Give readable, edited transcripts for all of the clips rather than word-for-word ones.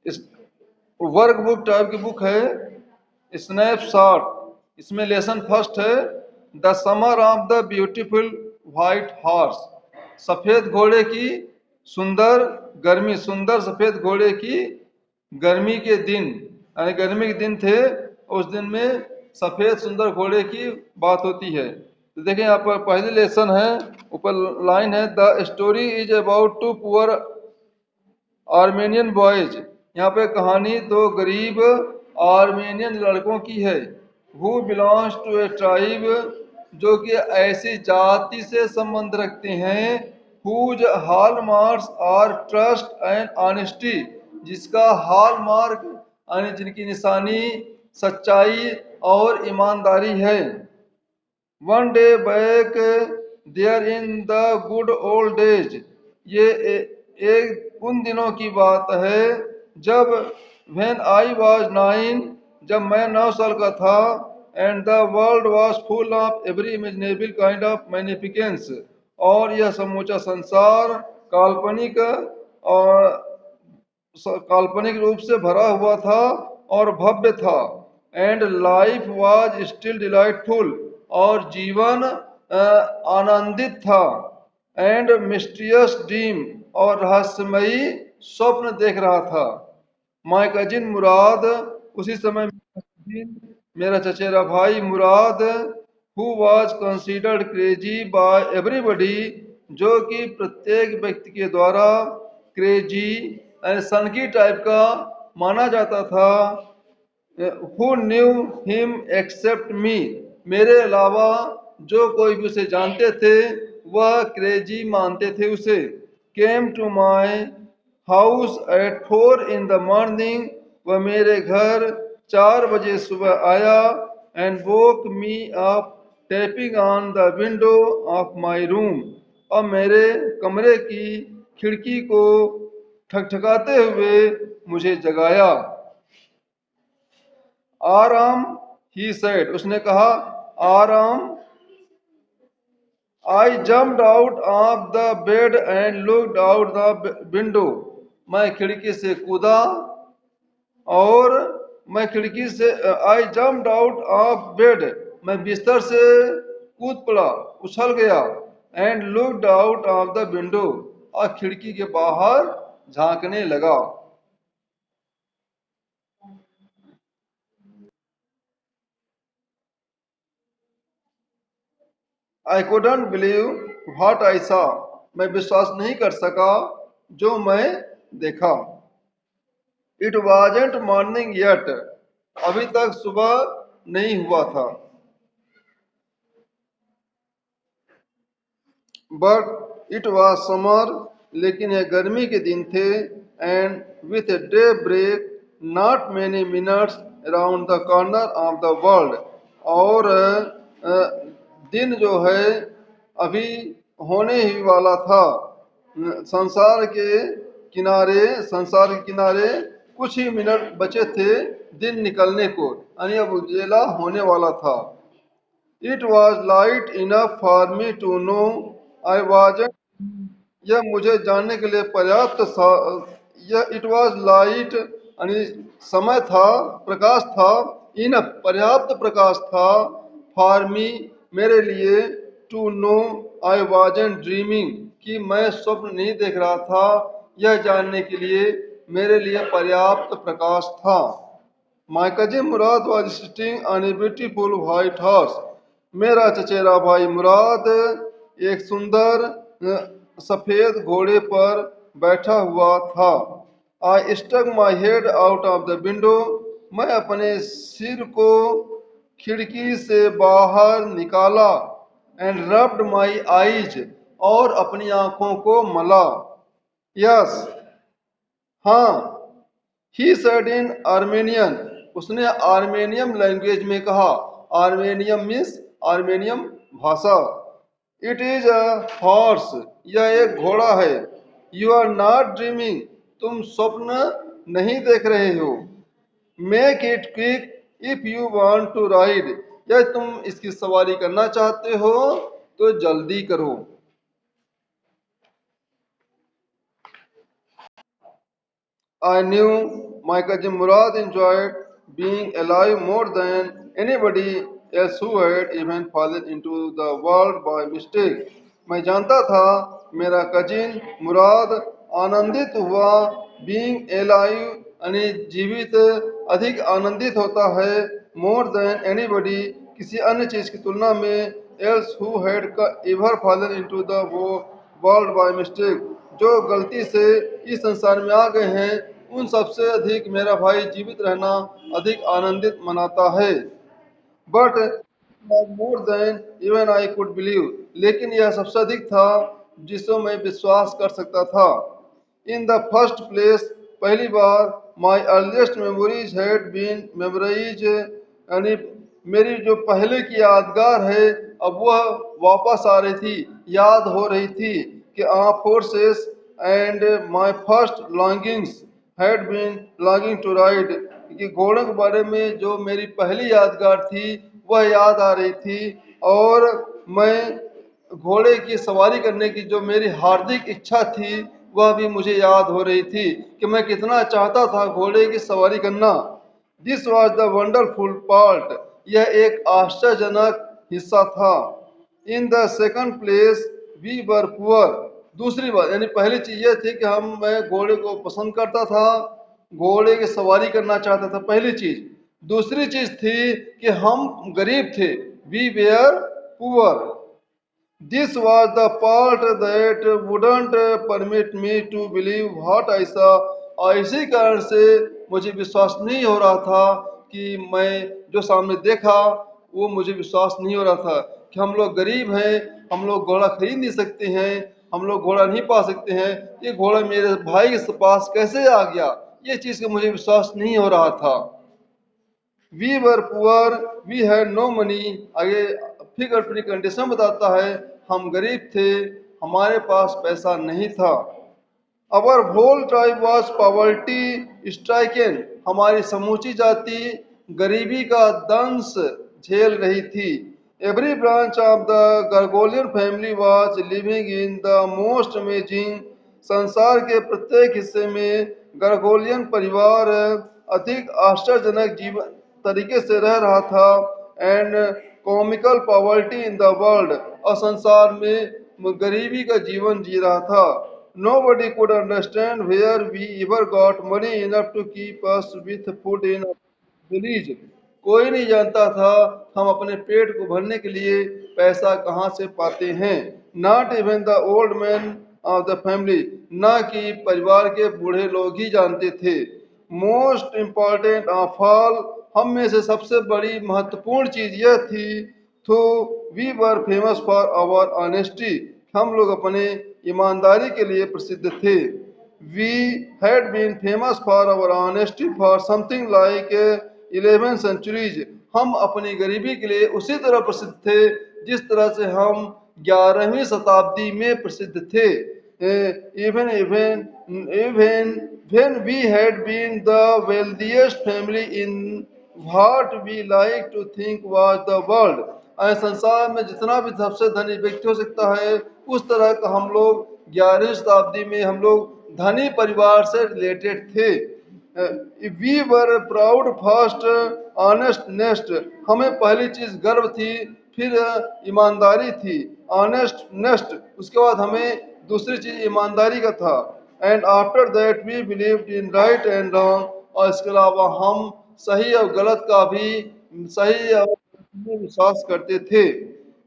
इस work book type की book है। स्नैपशॉट, इसमें लेसन फर्स्ट है, the summer of the beautiful white horse, सफेद घोड़े की सुंदर गर्मी, सुंदर सफेद घोड़े की गर्मी के दिन, यानी गर्मी के दिन थे, उस दिन में सफेद सुंदर घोड़े की बात होती है। तो देखिए यहाँ पर पहली लेसन है, ऊपर लाइन है, the story is about two poor Armenian boys. यहाँ पे कहानी दो गरीब आर्मेनियन लड़कों की है, who belongs to a tribe, जो कि ऐसी जाति से संबंध रखते हैं, whose hallmarks are trust and honesty, जिसका हॉलमार्क यानी जिनकी निशानी सच्चाई और ईमानदारी है। One day back there in the good old days, ये एक उन दिनों की बात है जब व्हेन आई वाज 9, जब मैं 9 साल का था, and the world was full of every imaginable kind of magnificence, और यह समूचा संसार काल्पनिक और काल्पनिक रूप से भरा हुआ था और भव्य था। And life was still delightful, और जीवन आनंदित था। एंड मिस्टीरियस ड्रीम, और रहस्यमयी स्वप्न देख रहा था। माय कजिन मुराद, उसी समय मेरा चचेरा भाई Murad, who was considered crazy by everybody, जो कि प्रत्येक व्यक्ति के द्वारा क्रेजी एंड सनकी टाइप का माना जाता था, हु न्यू हिम एक्सेप्ट मी, मेरे अलावा जो कोई भी उसे जानते थे वह क्रेजी मानते थे उसे। Came to my house at 4 in the morning, वह मेरे घर 4 बजे सुबह आया, and woke me up tapping on the window of my room, और मेरे कमरे की खिड़की को ठकठकाते हुए मुझे जगाया। आराम, ही सेड, उसने कहा आराम। आई jumped out of the bed and looked out the window, मैं खिड़की से कूदा, और मैं खिड़की से आई जम्प्ड आउट ऑफ बेड, मैं बिस्तर से कूद पड़ा, उछल गया, and looked out of the window, और खिड़की के बाहर झांकने लगा। आई couldn't believe what I saw, मैं विश्वास नहीं कर सका जो मैं देखा। इट wasn't मॉर्निंग yet, अभी तक सुबह नहीं हुआ था। बट इट was समर, लेकिन यह गर्मी के दिन थे। And with a daybreak not many minutes around the corner of the world, और दिन जो है अभी होने ही वाला था। संसार के किनारे कुछ ही मिनट बचे थे दिन निकलने को, यानी अब उजेला होने वाला था। It was light enough for me to know I wasn't, यह मुझे जानने के लिए पर्याप्त यह इट वॉज लाइट यानी समय था, प्रकाश था, इन पर्याप्त प्रकाश था, फॉर मी मेरे लिए, to know I wasn't dreaming कि मैं स्वप्न नहीं देख रहा था, यह जानने के लिए मेरे लिए पर्याप्त प्रकाश था। My cousin Murad was sitting on a beautiful white horse, मेरा चचेरा भाई मुराद एक सुंदर सफेद घोड़े पर बैठा हुआ था। I stuck my head out of the window, मैं अपने सिर को खिड़की से बाहर निकाला, एंड रब्ड माई आईज, और अपनी आंखों को मला। यस, हाँ, ही सेड इन आर्मेनियन, उसने आर्मेनियम लैंग्वेज में कहा। आर्मेनियम मीन्स आर्मेनियम भाषा। इट इज अ हॉर्स, यह एक घोड़ा है। यू आर नॉट ड्रीमिंग, तुम स्वप्न नहीं देख रहे हो। Make it quick if you want to ride, यदि तुम इसकी सवारी करना चाहते हो तो जल्दी करो। I knew My cousin Murad enjoyed being alive more than anybody else who had even fallen into the world by mistake. मैं जानता था मेरा कजिन मुराद आनंदित हुआ बीइंग एलाइव यानी जीवित अधिक आनंदित होता है मोर देन एनीबडी किसी अन्य चीज की तुलना में else who had ever fallen into the world by mistake जो गलती से इस संसार में आ गए हैं उन सबसे अधिक मेरा भाई जीवित रहना अधिक आनंदित मनाता है but more than even I could believe लेकिन यह सबसे अधिक था जिसको मैं विश्वास कर सकता था इन द फर्स्ट प्लेस पहली बार my earliest memories had been memorise यानी मेरी जो पहले की यादगार है अब वह वापस आ रही थी याद हो रही थी कि forces and my first longings had been longing to ride कि घोड़ों के बारे में जो मेरी पहली यादगार थी वह याद आ रही थी और मैं घोड़े की सवारी करने की जो मेरी हार्दिक इच्छा थी वह भी मुझे याद हो रही थी कि मैं कितना चाहता था घोड़े की सवारी करना this was the wonderful part यह एक आश्चर्यजनक हिस्सा था in the second place we were poor दूसरी बात यानी पहली चीज यह थी कि मैं घोड़े को पसंद करता था घोड़े की सवारी करना चाहता था पहली चीज दूसरी चीज थी कि हम गरीब थे we were poor this was the part that wouldn't permit me to believe what I saw और इसी कारण से मुझे विश्वास नहीं हो रहा था कि मैं जो सामने देखा वो मुझे विश्वास नहीं हो रहा था कि हम लोग गरीब हैं हम लोग घोड़ा खरीद नहीं सकते हैं हम लोग घोड़ा नहीं पा सकते हैं ये घोड़ा मेरे भाई के पास कैसे आ गया ये चीज़ का मुझे विश्वास नहीं हो रहा था we were poor we had no money आगे फिर अपनी कंडीशन बताता है हम गरीब थे हमारे पास पैसा नहीं था our whole tribe was poverty stricken हमारी समूची जाति गरीबी का दंश झेल रही थी every branch of the Gargolian family was living in the most amazing संसार के प्रत्येक हिस्से में गर्गोलियन परिवार अधिक आश्चर्यजनक जीवन तरीके से रह रहा था and comical poverty in the world और संसार में गरीबी का जीवन जी रहा था Nobody could understand where we ever got money enough to keep us with food in our village. कोई नहीं जानता था हम अपने पेट को भरने के लिए पैसा कहाँ से पाते हैं not even the old man of the family न कि परिवार के बूढ़े लोग ही जानते थे मोस्ट इम्पॉर्टेंट ऑफ ऑल हम में से सबसे बड़ी महत्वपूर्ण चीज यह थी तो we were famous for our honesty हम लोग अपने ईमानदारी के लिए प्रसिद्ध थे we had been famous for our honesty for something like 11 centuries हम अपनी गरीबी के लिए उसी तरह प्रसिद्ध थे जिस तरह से हम 11वीं शताब्दी में प्रसिद्ध थे even even even when we had been the wealthiest family in what we like to think was the world संसार में जितना भी सबसे धनी व्यक्ति हो सकता है उस तरह का हम लोग 11वीं शताब्दी में हम लोग धनी परिवार से रिलेटेड थे we were proud first honest next हमें पहली चीज गर्व थी फिर ईमानदारी थी ऑनेस्ट नेस्ट उसके बाद हमें दूसरी चीज ईमानदारी का था and after that we believed in right and wrong और इसके अलावा हम सही और गलत का भी सही और विश्वास करते थे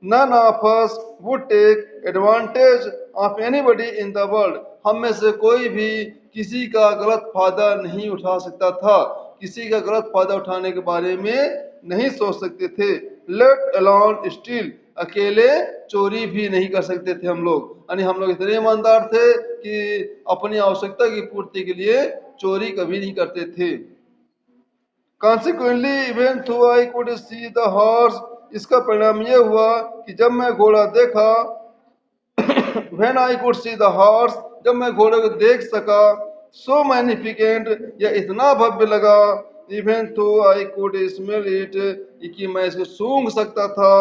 none of us would take advantage of anybody in the world हम में से कोई भी किसी का गलत फायदा नहीं उठा सकता था किसी का गलत फायदा उठाने के बारे में नहीं सोच सकते थे लेट अलोन स्टील अकेले चोरी भी नहीं कर सकते थे हम लोग यानी हम लोग इतने ईमानदार थे कि अपनी आवश्यकता की पूर्ति के लिए चोरी कभी नहीं करते थे Consequently, even though I could see the horse, इसका परिणाम यह हुआ कि जब मैं घोड़ा देखा when I could see the horse, जब मैं घोड़े को देख सका so magnificent, यह इतना भव्य लगा even though I could smell it, कि मैं इसको सूंघ सकता था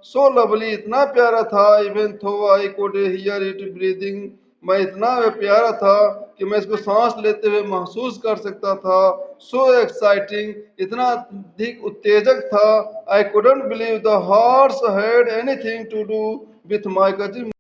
so lovely, इतना प्यारा था even though I could hear it breathing मैं इतना प्यारा था कि मैं इसको सांस लेते हुए महसूस कर सकता था। सो एक्साइटिंग, इतना अधिक उत्तेजक था। I couldn't believe the horse had anything to do with my cousin.